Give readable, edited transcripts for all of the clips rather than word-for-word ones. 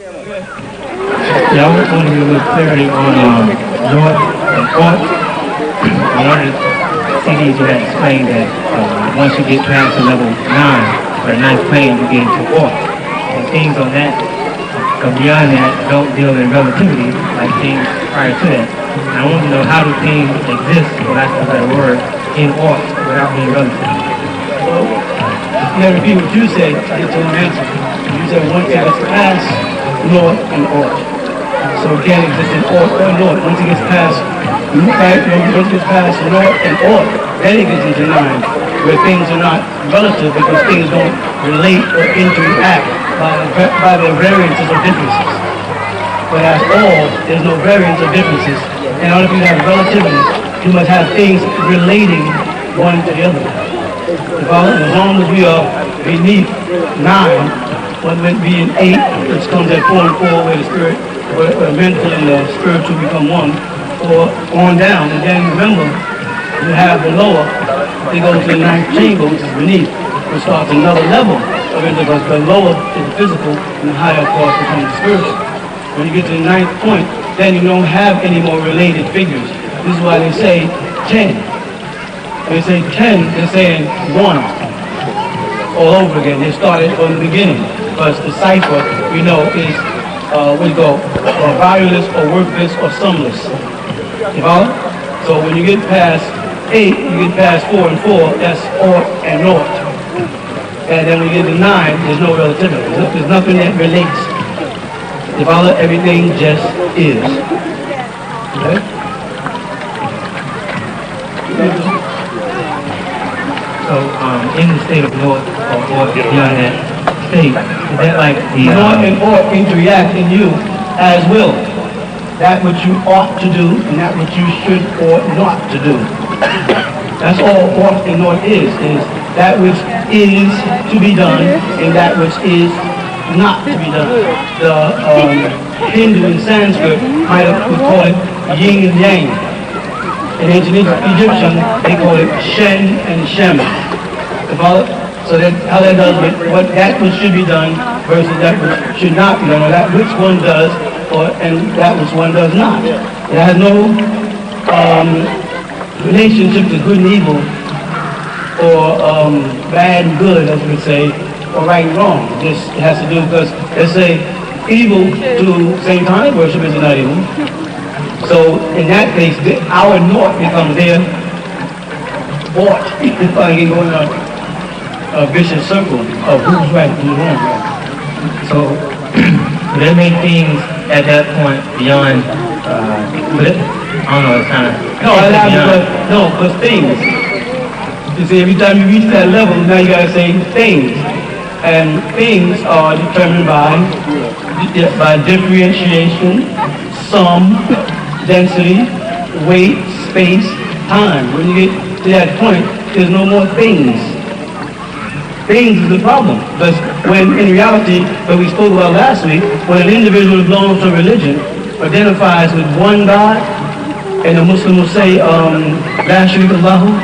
Yeah, I was want to get a little clarity on North and Ought. In order to CDs, you had explained that once you get past the level 9, or the ninth plane, you get into Ought. And things on that, beyond that, don't deal in relativity, like things prior to that. And I want to know, how do things exist, for lack of a better word, in Ought without being relative? Well, you gotta repeat what you said to get to an answer. You said once it gets past North and Ought. So it can't exist in Ought or North. Once it gets past once it gets past North and Ought, then it gets into 9, where things are not relative because things don't relate or interact by their variances or differences. Whereas all, there's no variance or differences. In order for you to have relativity, you must have things relating one to the other. As long as we are beneath 9, what would be in 8, which comes at 4 and 4, where the spirit, where the mental and the spiritual become one, or on down. And then remember, you have the lower, they go to the 9th chamber, which is beneath, which starts another level of intercourse. The lower is the physical, and the higher, of course, becomes the spiritual. When you get to the 9th point, then you don't have any more related figures. This is why they say 10. When they say 10, they're saying 1 all over again. They started from the beginning. Because the cipher, we know, is what you call valueless or worthless or sumless. You follow? So when you get past 8, you get past 4 and 4, that's Ought and North. And then when you get to 9, there's no relativity. There's nothing that relates. You follow? Everything just is. Okay? So in the state of North or beyond that state, is that like the North and Ought interact in you as will. That which you ought to do and that which you should or not to do. That's all Ought and North is that which is to be done and that which is not to be done. The Hindu and Sanskrit would call it yin and yang. In ancient Egyptian, they call it Shen and Shem. So that how that does with what that which should be done versus that which should not be done, or that which one does, and that which one does not. It has no relationship to good and evil, or bad and good, as we would say, or right and wrong. It has to do because they say evil to same time worship is not evil. So in that case, our North becomes their Ought. It's like going a vicious circle of who's right and who's wrong. So that make things at that point beyond, but I don't know, it's kind of... Because things. You see, every time you reach that level, now you gotta say things. And things are determined by differentiation, sum, density, weight, space, time. When you get to that point, there's no more things. Things is the problem. Because when in reality, what we spoke about last week, when an individual belongs to a religion, identifies with one God, and a Muslim will say, La Sharika Allahu,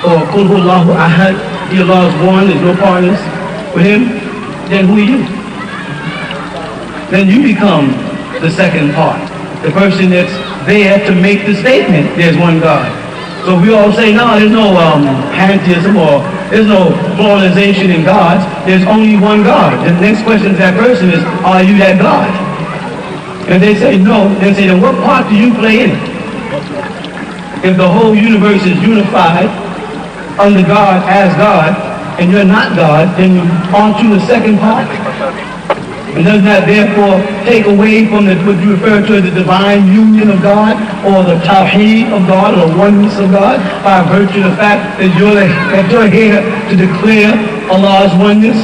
or Qul Hu Allahu Ahad, the Allah is one, there's no partners with him, then who are you? Then you become the second part, the person that's there to make the statement, there's one God. So we all say, no, there's no pantheism or there's no pluralization in gods, there's only one God. And the next question to that person is, are you that God? And they say no, then say, then what part do you play in it? If the whole universe is unified under God as God, and you're not God, then aren't you the second part? And does that therefore take away from what you refer to as the divine union of God, or the tawheed of God, or oneness of God, by virtue of the fact that you're here to declare Allah's oneness?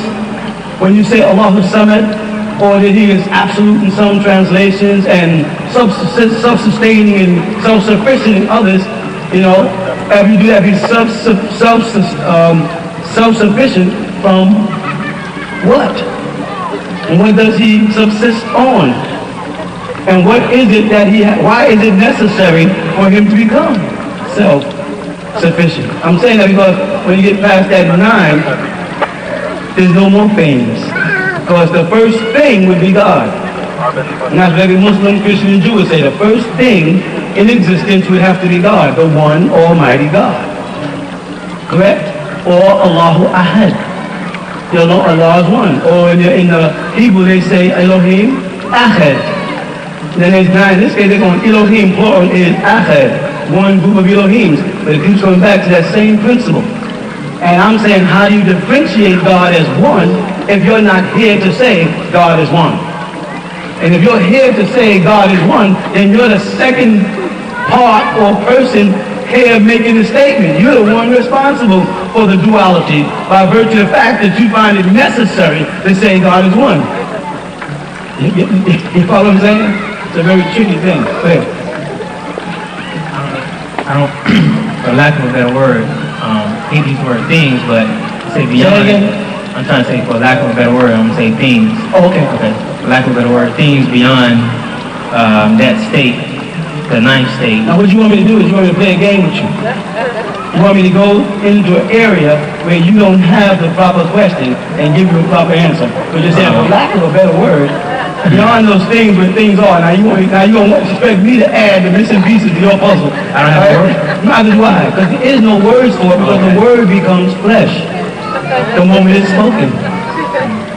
When you say Allahu Samad, or that He is absolute in some translations and self-sustaining and self-sufficient in others, after you do that, He's self-sufficient from what? And what does He subsist on? And what is it that why is it necessary for Him to become self-sufficient? I'm saying that because when you get past that 9, there's no more things. Because the first thing would be God. And that's what every Muslim, Christian, and Jew would say. The first thing in existence would have to be God, the one Almighty God. Correct? Or Allahu Ahad. You know, Allah is one. Or in the Hebrew they say Elohim Ahad. Then there's nine. In this case they're going Elohim, plural is Ahad. One group of Elohims. But it keeps going back to that same principle. And I'm saying, how do you differentiate God as one if you're not here to say God is one? And if you're here to say God is one, then you're the second part or person here making the statement. You're the one responsible for the duality by virtue of the fact that you find it necessary to say God is one. You follow what I'm saying? It's a very tricky thing. Go ahead. I don't, for lack of a better word, hate these word things, but say beyond. I'm trying to say, for lack of a better word, I'm going to say things. Oh, okay. Okay. For lack of a better word, things beyond that state, the ninth state. Now what you want me to do is you want me to play a game with you. You want me to go into an area where you don't have the proper question and give you a proper answer. So just say, for lack of a better word, beyond those things where things are. Now you don't expect me to add the missing pieces to your puzzle. I don't have a word? Neither do I. Because there is no words for it because the word becomes flesh the moment it's spoken.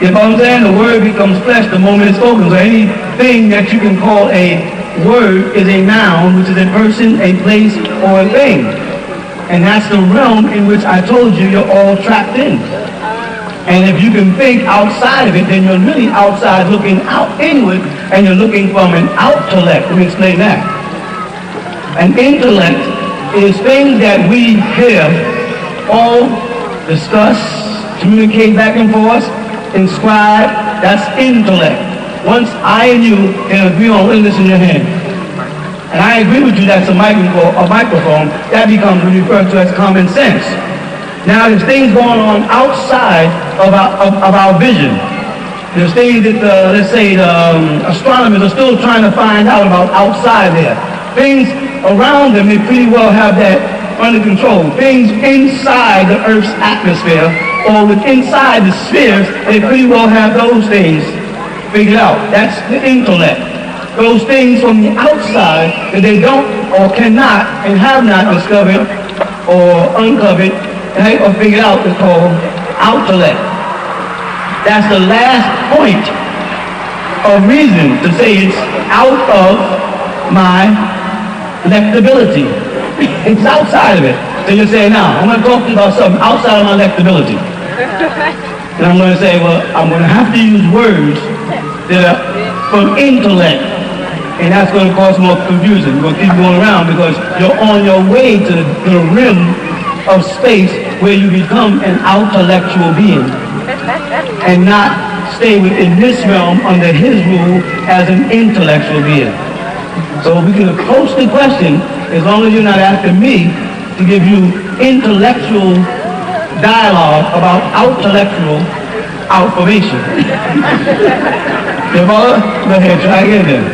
You know what I'm saying? The word becomes flesh the moment it's spoken. So anything that you can call a word is a noun, which is a person, a place, or a thing. And that's the realm in which I told you you're all trapped in. And if you can think outside of it, then you're really outside looking out inward, and you're looking from an outtellect. Let me explain that. An intellect is things that we hear, all discuss, communicate back and forth, inscribe. That's intellect. Once I and you can agree on what is in your hand, and I agree with you that's a microphone, that becomes referred to as common sense. Now there's things going on outside of our vision. There's things that, let's say, the astronomers are still trying to find out about outside there. Things around them, they pretty well have that under control. Things inside the Earth's atmosphere or inside the spheres, they pretty well have those things figured out. That's the intellect. Those things from the outside that they don't or cannot and have not discovered or uncovered or figured out is called outtellect. That's the last point of reason to say it's out of my lectability. It's outside of it. So you say, now, I'm going to talk to you about something outside of my lectability. And I'm going to say, well, I'm going to have to use words that are from intellect. And that's going to cause more confusion. We're going to keep going around because you're on your way to the rim of space where you become an intellectual being and not stay within this realm under his rule as an intellectual being. So we can approach the question as long as you're not asking me to give you intellectual dialogue about intellectual outformation. You follow? Go ahead, try again then.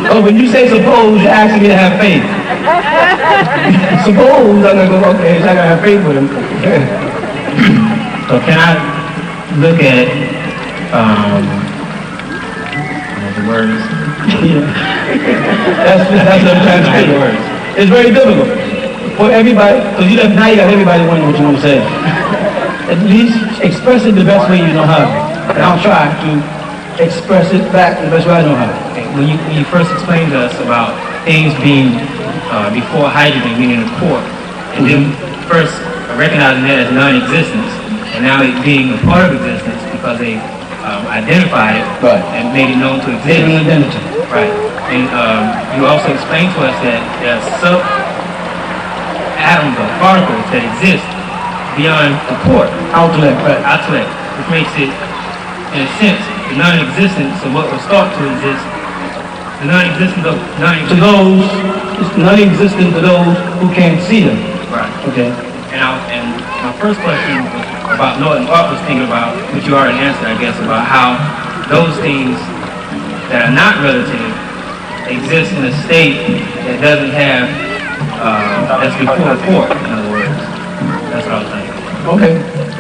Oh, when you say suppose, you're asking me to have faith. Suppose, I'm going to go, okay, so I got to have faith with him. So can I look at the words? Yeah. That's what I'm trying to say. Words. It's very difficult for everybody, because now you got everybody wondering what you want to say. At least express it the best way you know how. And I'll try to express it back the best way I know how. When you first explained to us about things being before hydrogen, meaning a core, and then first recognizing that as non-existence, and now it being a part of existence because they identified it Right. and made it known to exist. Living identity. Right. And you also explained to us that there are sub-atoms or particles that exist beyond the core. Outlet, right. Outlet, which makes it, in a sense, the non-existence of what was thought to exist. The non-existence of To those, it's non-existent to those who can't see them. Right. Okay. And my first question was about what Art was thinking about, which you already answered, I guess, about how those things that are not relative exist in a state that doesn't have, that's before a core, in other words. That's what I was thinking. Okay.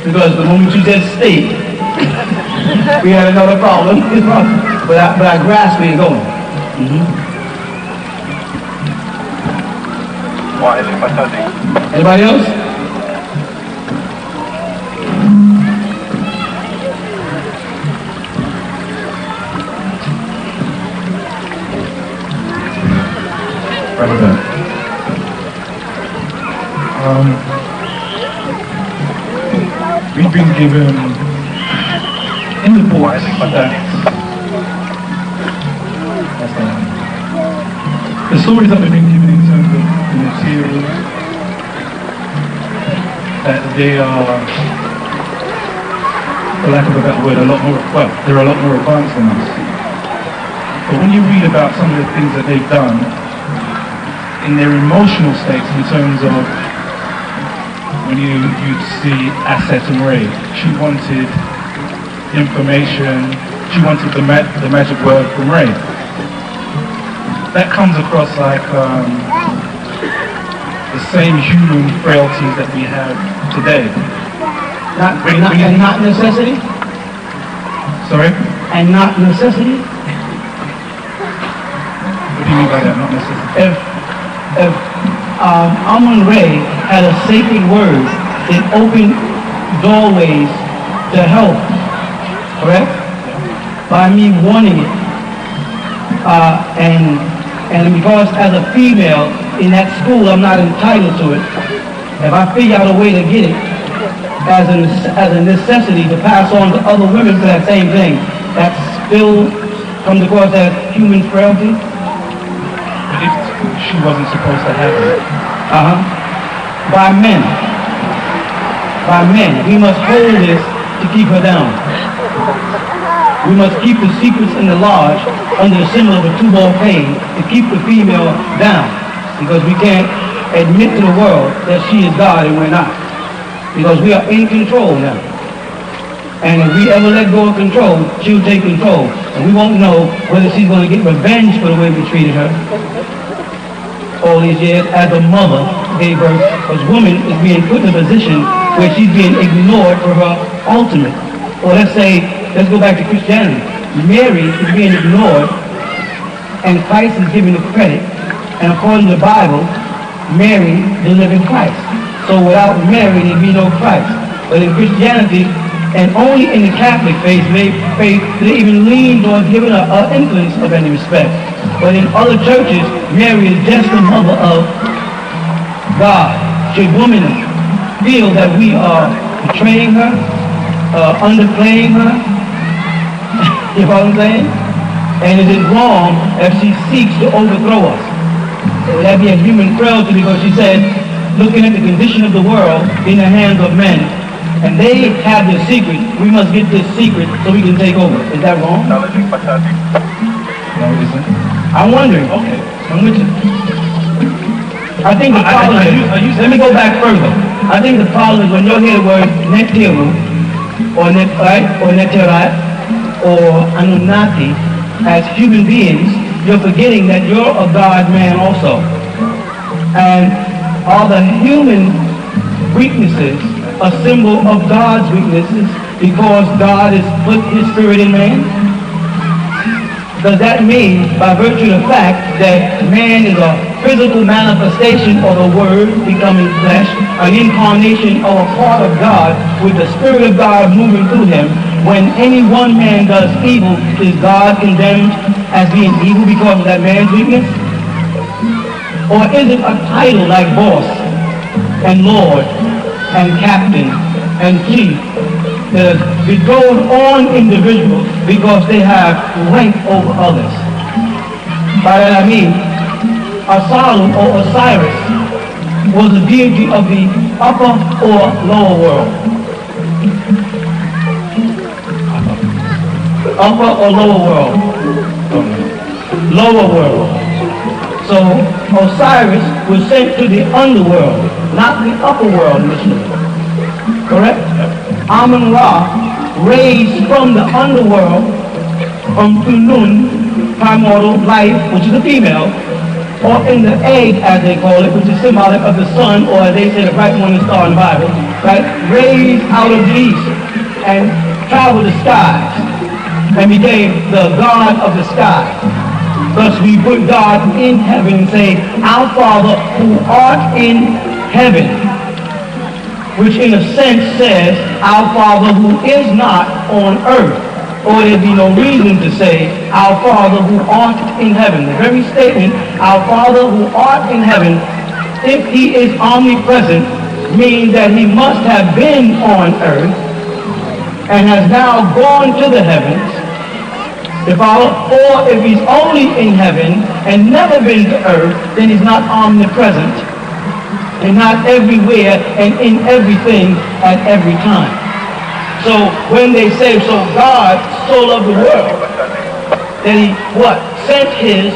Because the moment you said state, we had another problem. but I grasp where you're going. Anybody else? President. We've been given in the books that the stories that we've been given in terms of the material, that they are, for lack of a better word, they're a lot more advanced than us. But when you read about some of the things that they've done in their emotional states, in terms of when you'd see Asset and Ray, she wanted information, she wanted the magic word from Ray. That comes across like the same human frailties that we have today. Not necessity? Sorry? And not necessity? What do you mean by that, not necessity? If Amun-Re had a sacred word that opened doorways to help, correct? By me wanting it. And because as a female in that school I'm not entitled to it, if I figure out a way to get it as a necessity to pass on to other women for that same thing, that still comes across as human frailty? She wasn't supposed to have it. By men. By men. We must hold this to keep her down. We must keep the secrets in the lodge under the symbol of a two-ball cane to keep the female down. Because we can't admit to the world that she is God and we're not. Because we are in control now. And if we ever let go of control, she'll take control. And we won't know whether she's going to get revenge for the way we treated her all these years as a mother gave birth, because woman is being put in a position where she's being ignored for her ultimate. Or let's go back to Christianity. Mary is being ignored and Christ is given the credit, and according to the Bible, Mary delivered Christ. So without Mary there'd be no Christ. But in Christianity, and only in the Catholic faith, they even leaned on giving her an influence of any respect. But in other churches, Mary is just the mother of God. Should women feel that we are betraying her, underplaying her? You know what I'm saying? And is it wrong if she seeks to overthrow us? Would that be a human frailty? Because she said, looking at the condition of the world in the hands of men, and they have the secret, we must get this secret so we can take over. Is that wrong? No, it isn't. I'm wondering. Okay, I'm with you. I think the problem is, let me go back further. I think the problem is when you hear the word Netiru, or Neterat, or Anunnaki, as human beings, you're forgetting that you're a God-man also. And are the human weaknesses a symbol of God's weaknesses because God has put his spirit in man? Does that mean, by virtue of the fact that man is a physical manifestation of the Word becoming flesh, an incarnation of a part of God with the Spirit of God moving through him, when any one man does evil, is God condemned as being evil because of that man's weakness? Or is it a title like boss and Lord and captain and chief that is bestowed on individuals because they have rank over others? By that I mean, Asalu or Osiris was a deity of the upper or lower world. Upper or lower world? Lower world. So Osiris was sent to the underworld, not the upper world initially. Correct? Amun-Ra raised from the underworld, from Tunun, primordial life, which is a female, or in the egg, as they call it, which is symbolic of the sun, or as they say, the bright morning star in the Bible, right? Raised out of the east. and traveled the skies and became the God of the sky. Thus we put God in heaven and say, Our Father who art in heaven, which in a sense says, Our Father who is not on earth. Or there'd be no reason to say, Our Father who art in heaven. The very statement, Our Father who art in heaven, if he is omnipresent, means that he must have been on earth and has now gone to the heavens. Or if he's only in heaven and never been to earth, then he's not omnipresent and not everywhere and in everything at every time. So when they say, so God so loved the world, that he, sent his,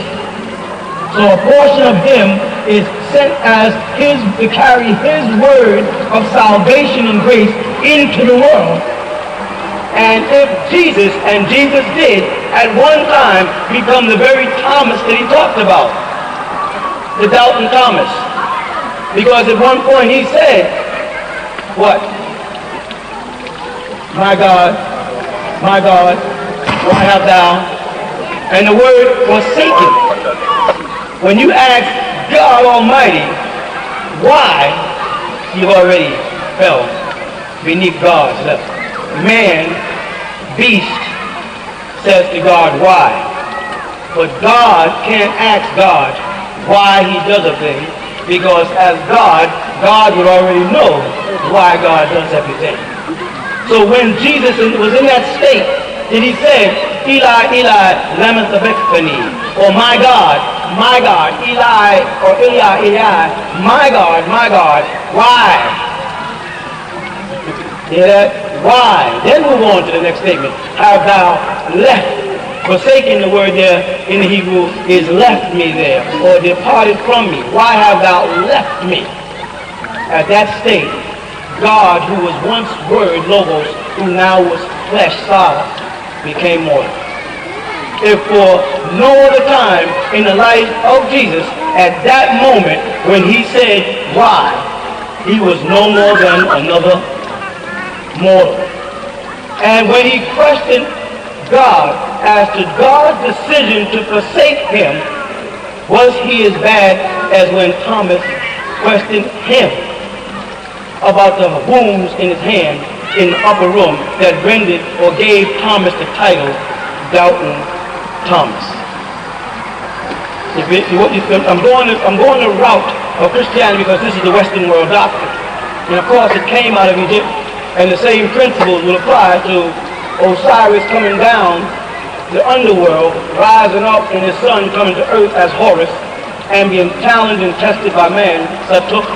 so a portion of him is sent as his, to carry his word of salvation and grace into the world. And if Jesus, and Jesus did, at one time become the very Thomas that he talked about, the doubting Thomas. Because at one point he said, what? My God, why hast thou? And the word forsaken. When you ask God Almighty, why, you already fell beneath God's level. Man, beast, says to God, why? But God can't ask God why he does a thing, because as God would already know why God does everything. So when Jesus was in that state, and he said, Eli, Eli, lama sabachthani, or my God, Eli, or Eli, Eli, my God, why? Hear that? Why? Then move on to the next statement. Have thou left? Forsaking, the word there in the Hebrew is left me there, or departed from me. Why have thou left me? At that state, God, who was once word, logos, who now was flesh, solid, became mortal. If for no other time in the life of Jesus, at that moment when he said, why, he was no more than another mortal. And when he questioned God as to God's decision to forsake him, was he as bad as when Thomas questioned him about the wounds in his hand in the upper room that rendered or gave Thomas the title Doubting Thomas? I'm going the route of Christianity because this is the Western world doctrine. And of course it came out of Egypt. And the same principles will apply to Osiris coming down the underworld, rising up, and his son coming to earth as Horus, and being challenged and tested by man, Satuk.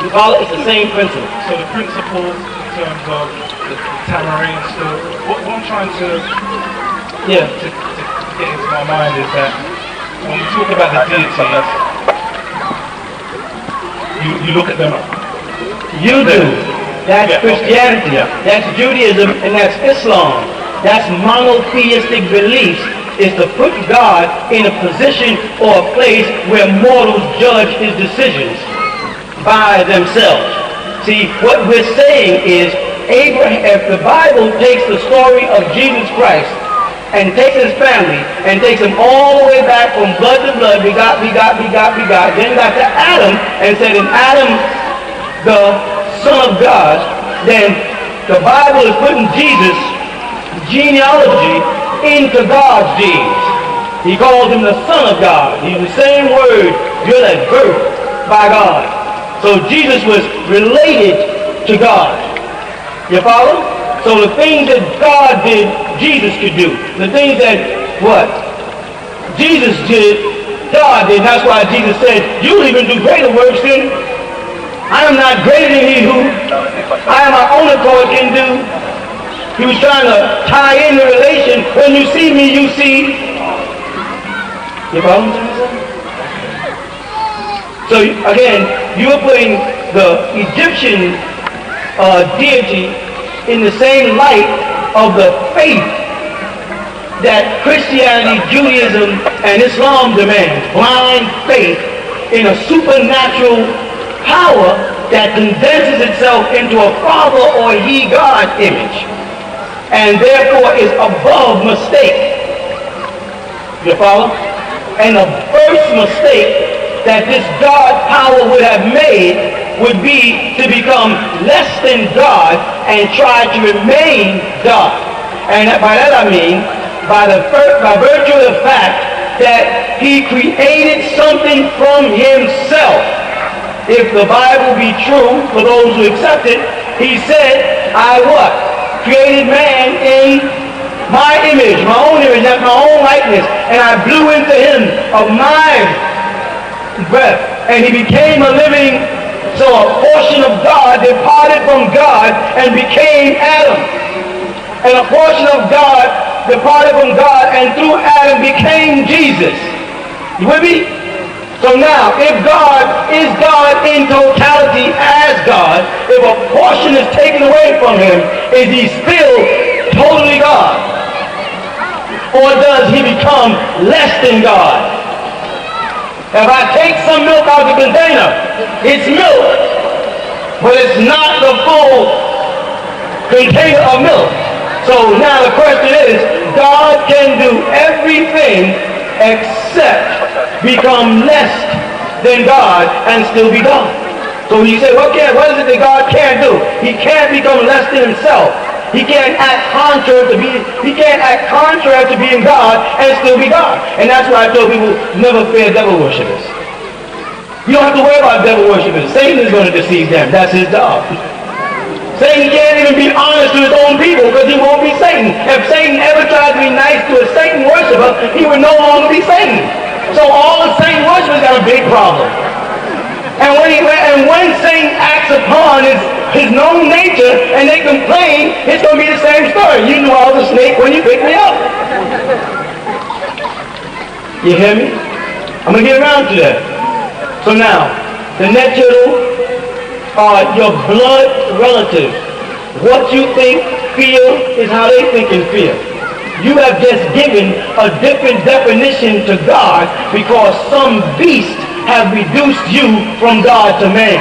You follow? It's the same principle. So the principles in terms of the tamarind, so what I'm trying to get into my mind is that when we talk about the deities, you look at them. You do. That's Christianity, that's Judaism, and that's Islam. That's monotheistic beliefs, is to put God in a position or a place where mortals judge his decisions by themselves. See, what we're saying is, Abraham, if the Bible takes the story of Jesus Christ and takes his family and takes him all the way back from blood to blood, we got, then got to Adam and said, in Adam, the Son of God, then the Bible is putting Jesus' genealogy into God's genes. He calls him the Son of God. He's the same word, you're that birth by God. So Jesus was related to God. You follow? So the things that God did, Jesus could do. The things that, Jesus did, God did. That's why Jesus said, you'll even do greater works than I am not greater than he who I am my own accord can do. He was trying to tie in the relation. When you see me, you see. You follow me? So again, you are putting the Egyptian deity in the same light of the faith that Christianity, Judaism, and Islam demands. Blind faith in a supernatural power that condenses itself into a father or he-God image, and therefore is above mistake. You follow? And the first mistake that this God power would have made would be to become less than God and try to remain God. And by that I mean, by virtue of the fact that he created something from himself. If the Bible be true, for those who accept it, he said, I what? Created man in my image, my own image, that's my own likeness, and I blew into him of my breath, and he became a living. So a portion of God departed from God and became Adam. And a portion of God departed from God and through Adam became Jesus. You with me? So now, if God is God in totality as God, if a portion is taken away from him, is he still totally God? Or does he become less than God? If I take some milk out of the container, it's milk, but it's not the full container of milk. So now the question is, God can do everything except become less than God and still be God. So when you say, what is it that God can't do? He can't become less than himself. He can't act contrary to being God and still be God. And that's why I tell people, never fear devil worshippers. You don't have to worry about devil worshippers. Satan is going to deceive them. That's his job. Satan can't even be honest to his own people because he won't be Satan. If Satan ever tried to be nice to a Satan worshiper, he would no longer be Satan. So all the Satan worshippers got a big problem. And when Satan acts upon his known nature and they complain, it's going to be the same story. You knew I was a snake when you picked me up. You hear me? I'm going to get around to that. So now, the natural are your blood relatives. What you think, feel, is how they think and feel. You have just given a different definition to God because some beast have reduced you from God to man.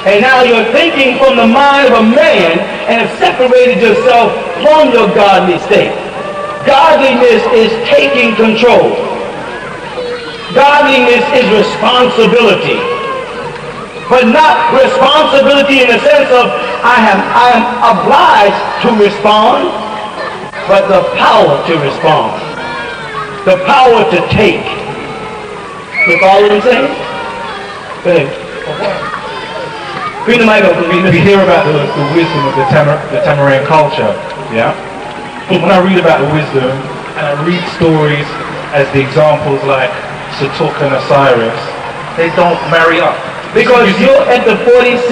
And now you're thinking from the mind of a man and have separated yourself from your godly state. Godliness is taking control. Godliness is responsibility. But not responsibility in the sense of I am obliged to respond, but the power to respond. The power to take. You follow what I'm saying? Go ahead. Bring the mic up. We hear about the wisdom of the Tamarian culture, yeah? But when I read about the wisdom, and I read stories as the examples like Satuk and Osiris, they don't marry up. Because you're at the 46,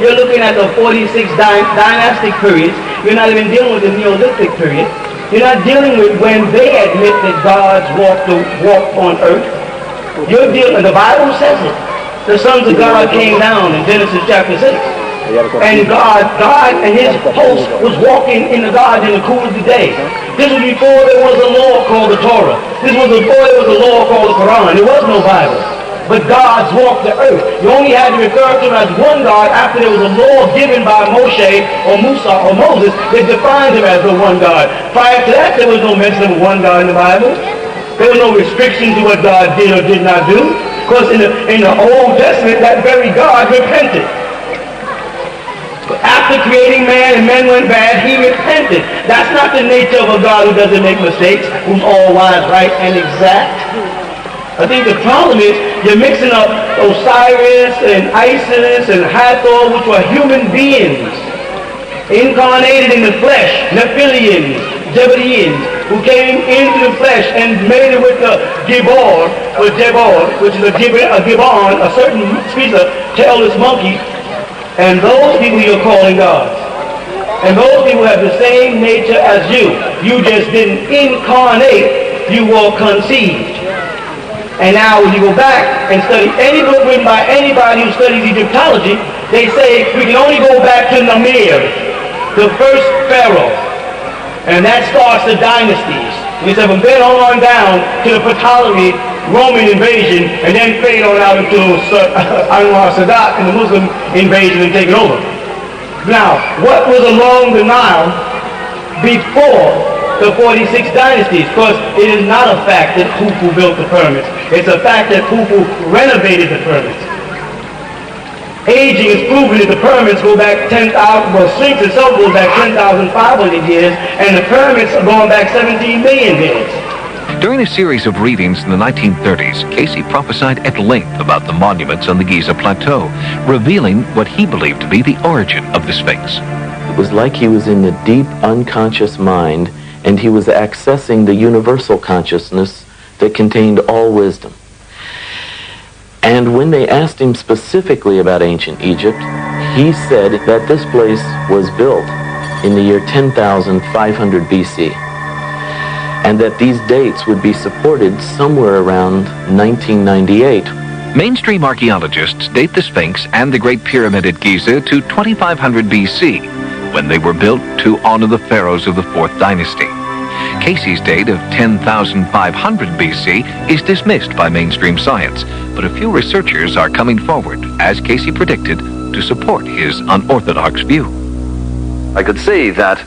you're looking at the 46 dynastic periods. You're not even dealing with the Neolithic period. You're not dealing with when they admit that God's walked on earth. You're dealing, the Bible says it. The sons of God came down in Genesis chapter 6. And God and his host was walking in the garden in the cool of the day. This was before there was a law called the Torah. This was before there was a law called the Quran. There was no Bible. But God's walked the earth. You only had to refer to him as one God after there was a law given by Moshe or Musa or Moses that defined him as the one God. Prior to that, there was no mention of one God in the Bible. There were no restrictions to what God did or did not do. Because in the Old Testament, that very God repented. After creating man and men went bad, he repented. That's not the nature of a God who doesn't make mistakes, who's all wise, right, and exact. I think the problem is you're mixing up Osiris and Isis and Hathor, which were human beings, incarnated in the flesh, Nephilims, Jebusians, who came into the flesh and made it with the Gibor, which is a Gibbon, a certain species of tailless monkey, and those people you're calling gods. And those people have the same nature as you. You just didn't incarnate, you were conceived. And now when you go back and study any book written by anybody who studies Egyptology, they say we can only go back to Namir, the first pharaoh. And that starts the dynasties. We said from then on down to the Ptolemy Roman invasion and then fade on out into Anwar Sadat and the Muslim invasion and take it over. Now, what was along the Nile before the 46 dynasties? Because it is not a fact that Khufu built the pyramids. It's a fact that Khufu renovated the pyramids. Aging is proven that the pyramids go back 10,000, well, Sphinx itself goes back 10,500 years, and the pyramids are going back 17 million years. During a series of readings in the 1930s, Casey prophesied at length about the monuments on the Giza Plateau, revealing what he believed to be the origin of the Sphinx. It was like he was in the deep unconscious mind, and he was accessing the universal consciousness that contained all wisdom. And when they asked him specifically about ancient Egypt, he said that this place was built in the year 10,500 BC, and that these dates would be supported somewhere around 1998. Mainstream archaeologists date the Sphinx and the Great Pyramid at Giza to 2500 BC, when they were built to honor the pharaohs of the 4th dynasty. Casey's date of 10,500 BC is dismissed by mainstream science, but a few researchers are coming forward, as Casey predicted, to support his unorthodox view. I could see that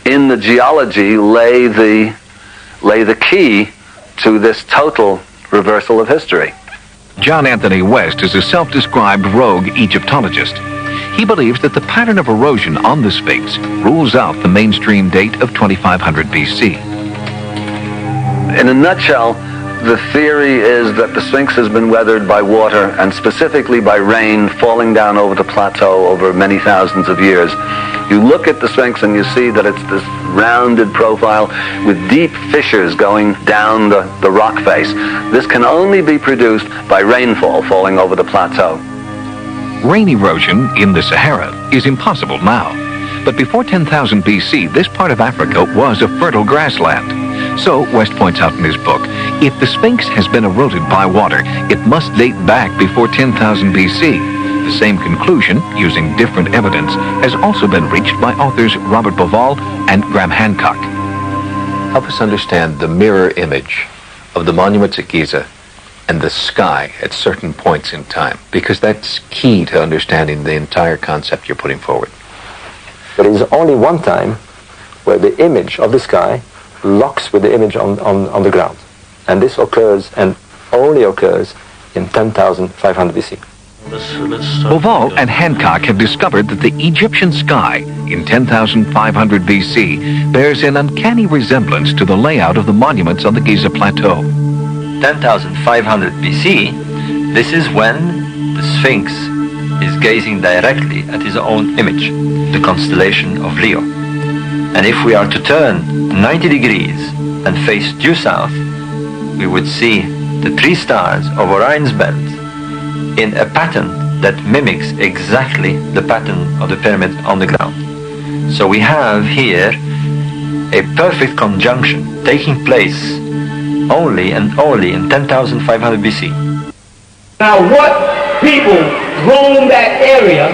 in the geology lay the key to this total reversal of history. John Anthony West is a self-described rogue Egyptologist. He believes that the pattern of erosion on the Sphinx rules out the mainstream date of 2500 BC. In a nutshell, the theory is that the Sphinx has been weathered by water, and specifically by rain falling down over the plateau over many thousands of years. You look at the Sphinx and you see that it's this rounded profile with deep fissures going down the rock face. This can only be produced by rainfall falling over the plateau. Rain erosion in the Sahara is impossible now, but before 10,000 BC, this part of Africa was a fertile grassland. So, West points out in his book, if the Sphinx has been eroded by water, it must date back before 10,000 BC. The same conclusion, using different evidence, has also been reached by authors Robert Bauval and Graham Hancock. Help us understand the mirror image of the monuments at Giza and the sky at certain points in time, because that's key to understanding the entire concept you're putting forward. There is only one time where the image of the sky locks with the image on the ground. And this occurs, and only occurs, in 10,500 BC. Bauval and Hancock have discovered that the Egyptian sky in 10,500 BC bears an uncanny resemblance to the layout of the monuments on the Giza Plateau. 10,500 BC, this is when the Sphinx is gazing directly at his own image, the constellation of Leo. And if we are to turn 90 degrees and face due south, we would see the 3 stars of Orion's belt in a pattern that mimics exactly the pattern of the pyramid on the ground. So we have here a perfect conjunction taking place only and only in 10,500 BC. Now what people roamed that area,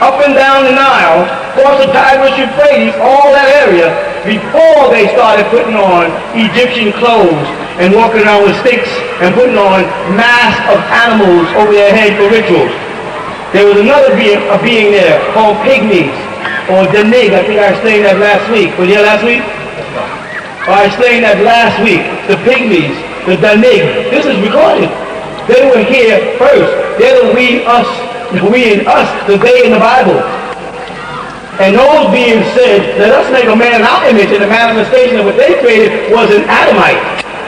up and down the Nile, across the Tigris Euphrates, all that area, before they started putting on Egyptian clothes and walking around with sticks and putting on masks of animals over their head for rituals. There was another being there called pygmies, or Danig. I think I explained that last week. Was you here last week? I explained that last week. The pygmies, the Danig. This is recorded. They were here first. They're the we and us, the they in the Bible. And those beings said, let us make a man in our image, and the manifestation of what they created was an Adamite.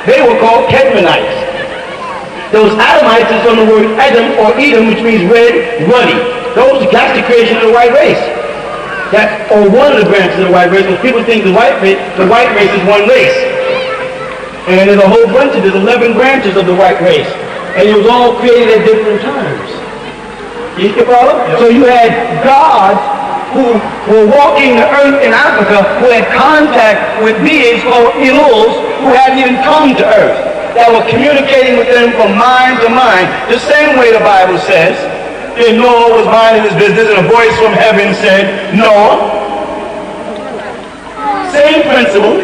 They were called Kedmonites. Those Adamites is from the word Adam or Edom, which means red, ruddy. That's the creation of the white race. Or one of the branches of the white race, because people think the white race is one race. And there's a whole bunch of, there's 11 branches of the white race. And it was all created at different times. You follow? Yep. So you had gods who were walking the earth in Africa, who had contact with beings called Eluls, who hadn't even come to earth, that were communicating with them from mind to mind, the same way the Bible says. And Noah was minding his business, and a voice from heaven said, Noah. Same principle,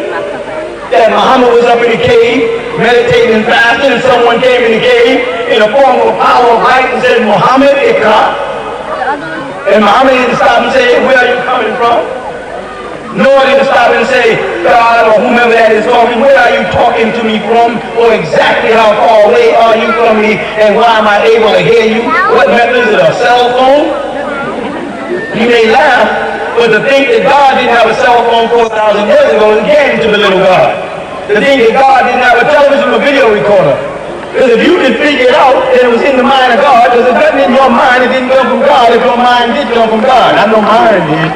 that Muhammad was up in a cave, meditating and fasting, and someone came in the cave in a form of power of light and said, Muhammad, Ikra. And Muhammad didn't stop and say, where are you coming from? Nor did he stop and say, God, or whomever that is talking, where are you talking to me from? Or exactly how far away are you from me? And why am I able to hear you? What method is it, a cell phone? You may laugh, but to think that God didn't have a cell phone 4,000 years ago is again to belittle God. To think that God didn't have a television or video recorder. Because if you can figure it out, that it was in the mind of God, because there's nothing in your mind that didn't come from God if your mind did come from God. I know mine did.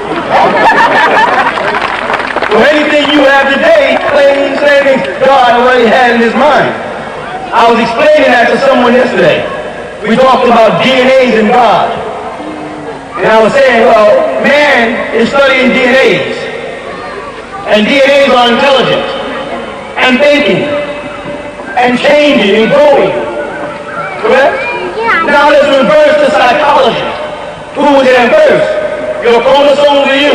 So anything you have today, plain saying God already had in his mind. I was explaining that to someone yesterday. We talked about DNAs in God. And I was saying, well, man is studying DNAs. And DNAs are intelligent and thinking and changing and growing. Correct? Now let's reverse to psychology. Who was there first? Your chromosomes or you?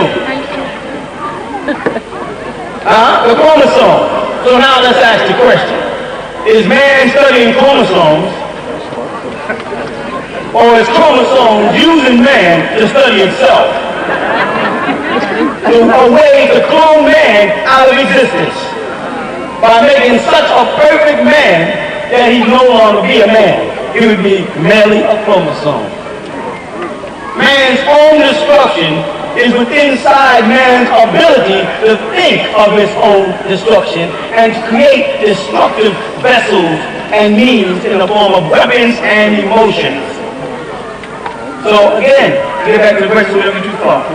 The chromosome. So now let's ask the question. Is man studying chromosomes, or is chromosomes using man to study itself? A way to clone man out of existence by making such a perfect man that he'd no longer be a man. He would be merely a chromosome. Man's own destruction is within man's ability to think of his own destruction and to create destructive vessels and means in the form of weapons and emotions. So again, get back to the question, whatever too far.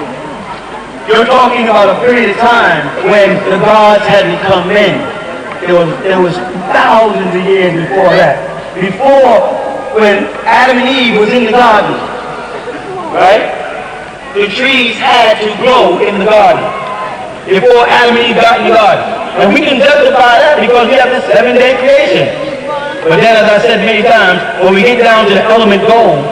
You're talking about a period of time when the gods hadn't come in. There was thousands of years before that. Before, when Adam and Eve was in the garden, right? The trees had to grow in the garden before Adam and Eve got in the garden. And we can justify that because we have this 7-day creation. But then, as I said many times, when we get down to the element gold,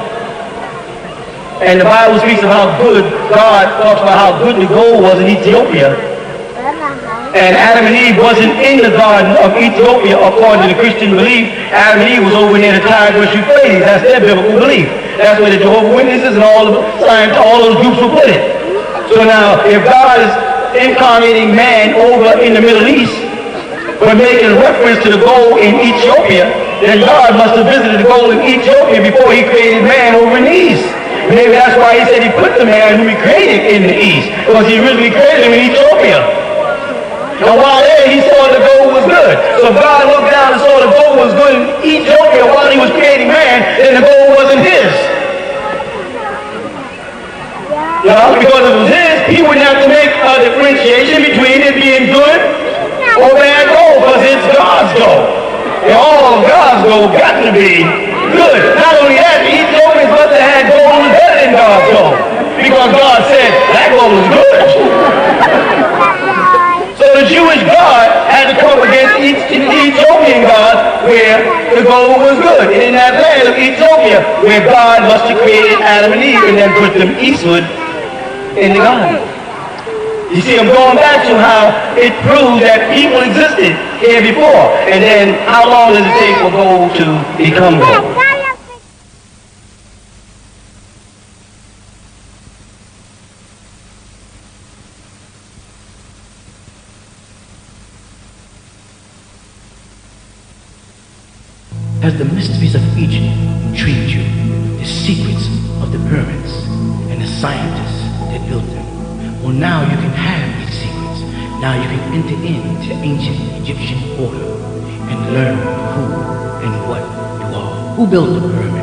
and the Bible speaks of how good, God talks about how good the gold was in Ethiopia, and Adam and Eve wasn't in the garden of Ethiopia according to the Christian belief. Adam and Eve was over near the Tigris Euphrates. That's their biblical belief. That's where the Jehovah's Witnesses and all those groups will put it. So now, if God is incarnating man over in the Middle East, but making reference to the gold in Ethiopia, then God must have visited the gold in Ethiopia before he created man over in the East. Maybe that's why he said he put the man who he created in the East, because he originally created him in Ethiopia. And while there, he saw the gold was good. So God looked down and saw the gold was good in Ethiopia while he was creating man, then the gold wasn't his. Because if it was his, he wouldn't have to make a differentiation between it being good or bad gold, because it's God's gold. And all of God's gold got to be good. Not only that, the Ethiopians must have had gold better than God's gold, because God said that gold was good. So the Jewish God had to come against the Ethiopian God where the gold was good. And in that land of Ethiopia, where God must have created Adam and Eve and then put them eastward in the garden. You see, I'm going back to how it proves that people existed here before. And then how long does it take for gold to become gold? As the mysteries of Egypt intrigued you, the secrets of the pyramids and the scientists that built them, well, now you can have these secrets. Now you can enter into ancient Egyptian order and learn who and what you are. Who built the pyramids?